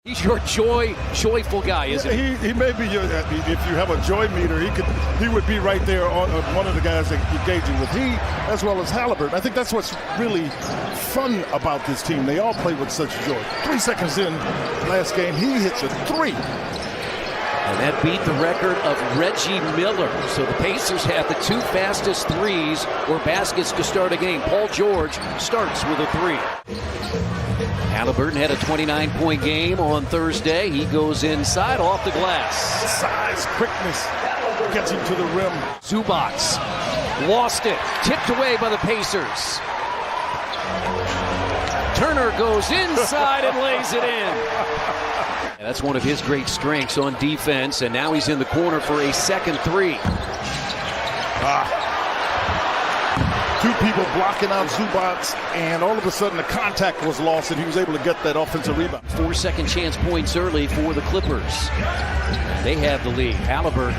He's your joyful guy, isn't he? He may be your, if you have a joy meter, he would be right there on one of the guys that you're engaging with. He, as well as Halliburton. I think that's what's really fun about this team. They all play with such joy. 3 seconds in last game, he hits a three. And that beat the record of Reggie Miller. So the Pacers have the two fastest threes or baskets to start a game. Paul George starts with a three. Halliburton had a 29-point game on Thursday. He goes inside off the glass. Size, quickness, gets him to the rim. Zubac lost it, tipped away by the Pacers. Turner goes inside and lays it in. And that's one of his great strengths on defense, and now he's in the corner for a second three. Two people blocking out Zubac, and all of a sudden the contact was lost, and he was able to get that offensive rebound. 4 second chance points early for the Clippers. They have the lead. Halliburton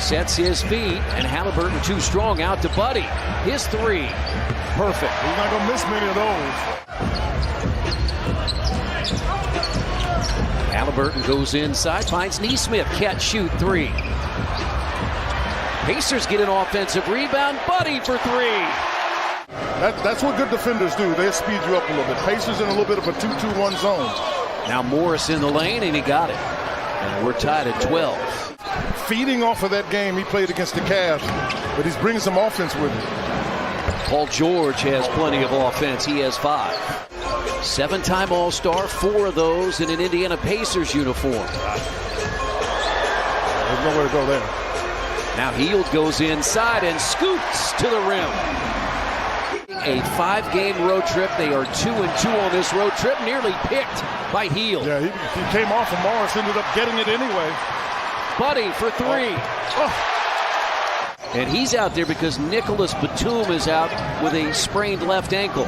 sets his feet, and Halliburton too strong out to Buddy. His three. Perfect. He's not going to miss many of those. Halliburton goes inside, finds Neesmith. Catch, shoot, three. Pacers get an offensive rebound. Buddy for three. That's what good defenders do. They speed you up a little bit. Pacers in a little bit of a 2-2-1 zone. Now Morris in the lane, and he got it. And we're tied at 12. Feeding off of that game he played against the Cavs, but he's bringing some offense with him. Paul George has plenty of offense. He has 5. 7-time All-Star, 4 of those in an Indiana Pacers uniform. There's nowhere to go there. Now Hield goes inside and scoots to the rim. A 5-game road trip. They are 2-2 on this road trip. Nearly picked by Hield. Yeah, he came off and Morris ended up getting it anyway. Buddy for three. Oh. And he's out there because Nicholas Batum is out with a sprained left ankle.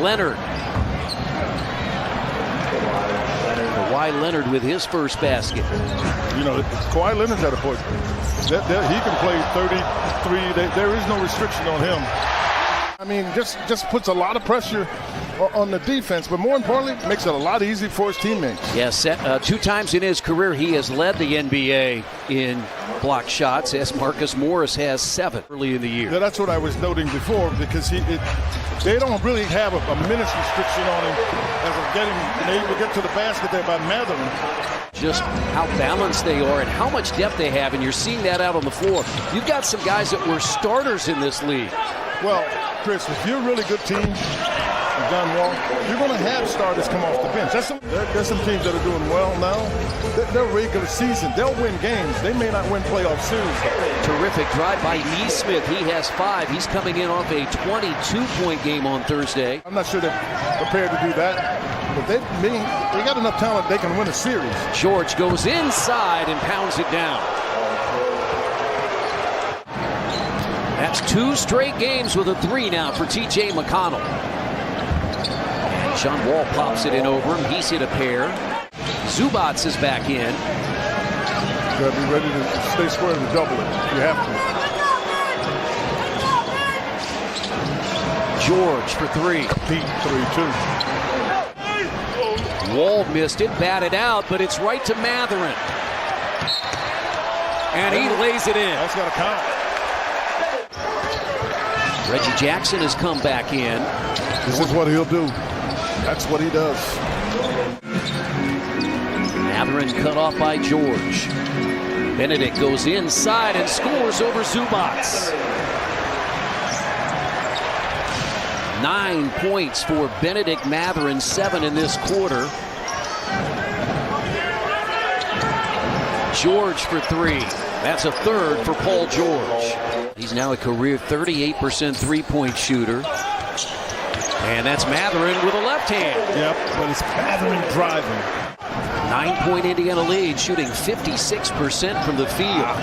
Leonard. Kawhi Leonard with his first basket. You know, Kawhi Leonard's at a point. He can play 33. There is no restriction on him. I mean, just puts a lot of pressure on the defense, but more importantly, makes it a lot easier for his teammates. Yes, 2 times in his career, he has led the NBA in block shots, as Marcus Morris has 7 early in the year. Yeah, that's what I was noting before, because they don't really have a minutes restriction on him as of getting able to get to the basket there by Mathurin. Just how balanced they are and how much depth they have, and you're seeing that out on the floor. You've got some guys that were starters in this league. Well, Chris, if you're a really good team, John Wall, you're going to have starters come off the bench. There's some teams that are doing well now. They're regular season. They'll win games. They may not win playoff series. Terrific drive by Neesmith. He has 5. He's coming in off a 22-point game on Thursday. I'm not sure they're prepared to do that, but they got enough talent they can win a series. George goes inside and pounds it down. That's 2 straight games with a 3 now for T.J. McConnell. And John Wall pops it in over him. He's hit a pair. Zubac is back in. You got to be ready to stay square and double it. You have to. George for 3. Deep 3-2. Wall missed it, batted out, but it's right to Mathurin. And he lays it in. That's got to count. Reggie Jackson has come back in. This is what he'll do. That's what he does. Mathurin cut off by George. Benedict goes inside and scores over Zubac. 9 points for Benedict Mathurin, 7 in this quarter. George for 3. That's a third for Paul George. He's now a career 38% three-point shooter. And that's Mathurin with a left hand. Yep, but it's Mathurin driving. 9-point Indiana lead, shooting 56% from the field.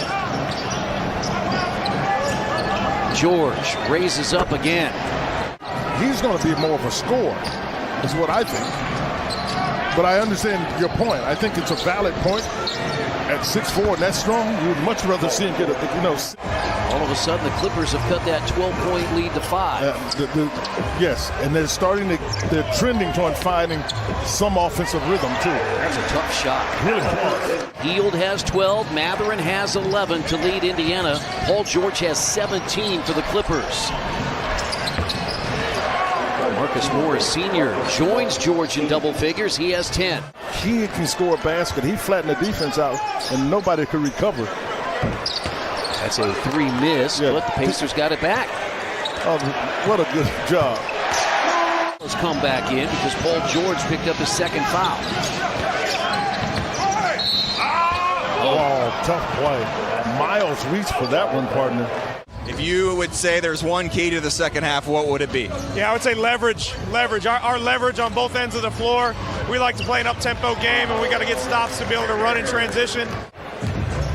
George raises up again. He's going to be more of a scorer, is what I think. But I understand your point. I think it's a valid point. At 6'4" and that strong, you would much rather see him get it, All of a sudden, the Clippers have cut that 12-point lead to 5. Yes, and they're trending toward finding some offensive rhythm, too. That's a tough shot. Really hard. Hield has 12. Matherin has 11 to lead Indiana. Paul George has 17 for the Clippers. Marcus Morris Sr. joins George in double figures. He has 10. He can score a basket. He flattened the defense out, and nobody could recover. That's a 3 miss, but the Pacers got it back. Oh, what a good job. Let's come back in because Paul George picked up his second foul. Oh, tough play. Miles reached for that one, partner. If you would say there's one key to the second half, what would it be? Yeah, I would say leverage. Our leverage on both ends of the floor. We like to play an up-tempo game, and we got to get stops to be able to run in transition.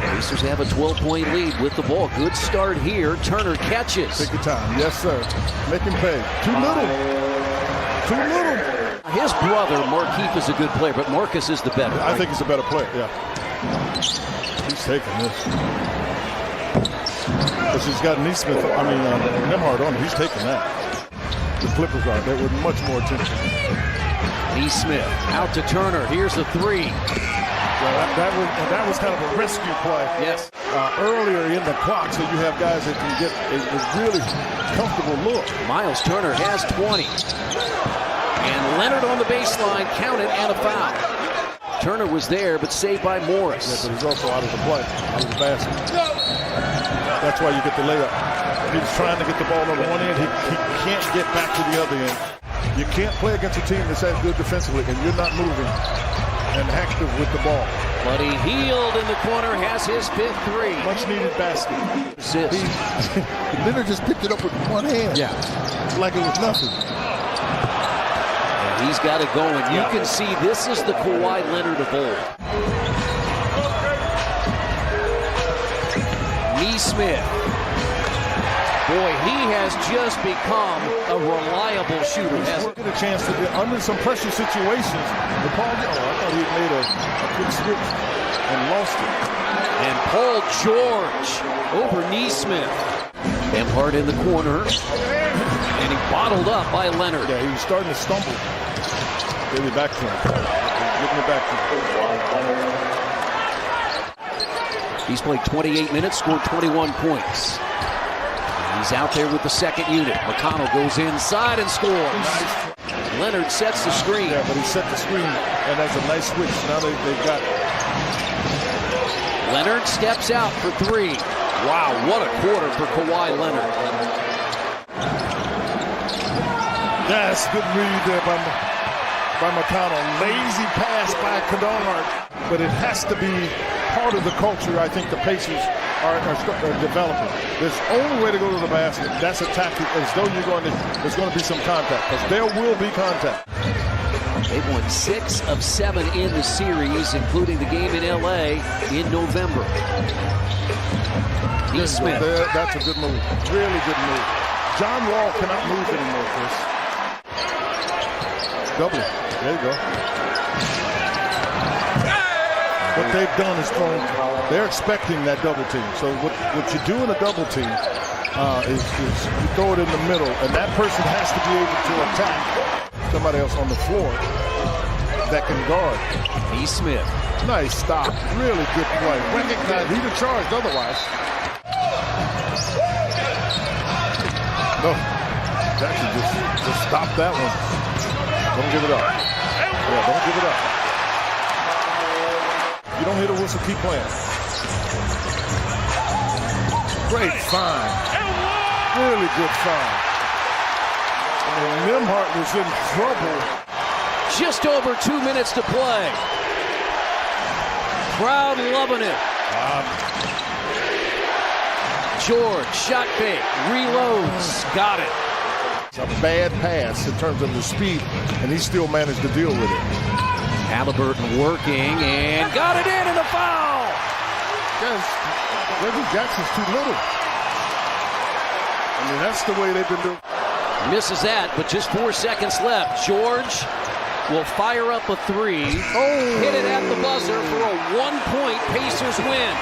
Pacers have a 12-point lead with the ball. Good start here. Turner catches. Take your time. Yes, sir. Make him pay. Too little. Too little. His brother, Markieff, is a good player, but Marcus is the better. I think he's a better player, yeah. He's taking this. Because he's got Nembhard on him. He's taking that. The Clippers are there with much more attention. Nesmith out to Turner. Here's the 3. Well, that was kind of a rescue play. Yes. Earlier in the clock, so you have guys that can get a really comfortable look. Miles Turner has 20. And Leonard on the baseline, counted, and a foul. Turner was there, but saved by Morris. Yeah, but he's also out of the play, out of the basket. That's why you get the layup. He's trying to get the ball on one end. He can't get back to the other end. You can't play against a team that's as good defensively, and you're not moving and active with the ball. Buddy Hield in the corner has his 5th 3. Much needed basket. Assist. Leonard just picked it up with one hand. Yeah. Like it was nothing. And he's got it going. You can see this is the Kawhi Leonard of old. Nesmith. Boy, he has just become a reliable shooter. He's working a chance to be under some pressure situations. But Paul, I thought he had made a quick switch and lost it. And Paul George over Nesmith. Nembhard in the corner. And he bottled up by Leonard. Yeah, he was starting to stumble. Give it back to him. Giving it back to him. He's played 28 minutes, scored 21 points. He's out there with the second unit. McConnell goes inside and scores. Nice. Leonard sets the screen. Yeah, but he set the screen, and that's a nice switch. Now they've got it. Leonard steps out for 3. Wow, what a quarter for Kawhi Leonard. That's good read there by McConnell. Lazy pass by Kennard, but it has to be part of the culture I think the Pacers are developing. There's only way to go to the basket. That's a tactic, as though there's going to be some contact, because there will be contact. They've won 6 of 7 in the series, including the game in LA in November. Nesmith. That's a good move. Really good move. John Wall cannot move anymore, Chris. Double. There you go. What they've done is they're expecting that double team. So what you do in a double team is you throw it in the middle, and that person has to be able to attack somebody else on the floor that can guard. Nesmith. Nice stop. Really good play. Recognize he'd have charged otherwise. No. Jackson just stop that one. Don't give it up. Yeah, don't give it up. You don't hear the whistle, keep playing. Great find. Really good find. And Nembhard was in trouble. Just over 2 minutes to play. Crowd loving it. George, shot fake, reloads, got it. It's a bad pass in terms of the speed, and he still managed to deal with it. Halliburton working and got it in, and a foul. Guys, Reggie Jackson's too little. I mean, that's the way they've been doing. Misses that, but just 4 seconds left. George will fire up a 3. Oh. Hit it at the buzzer for a 1-point Pacers win.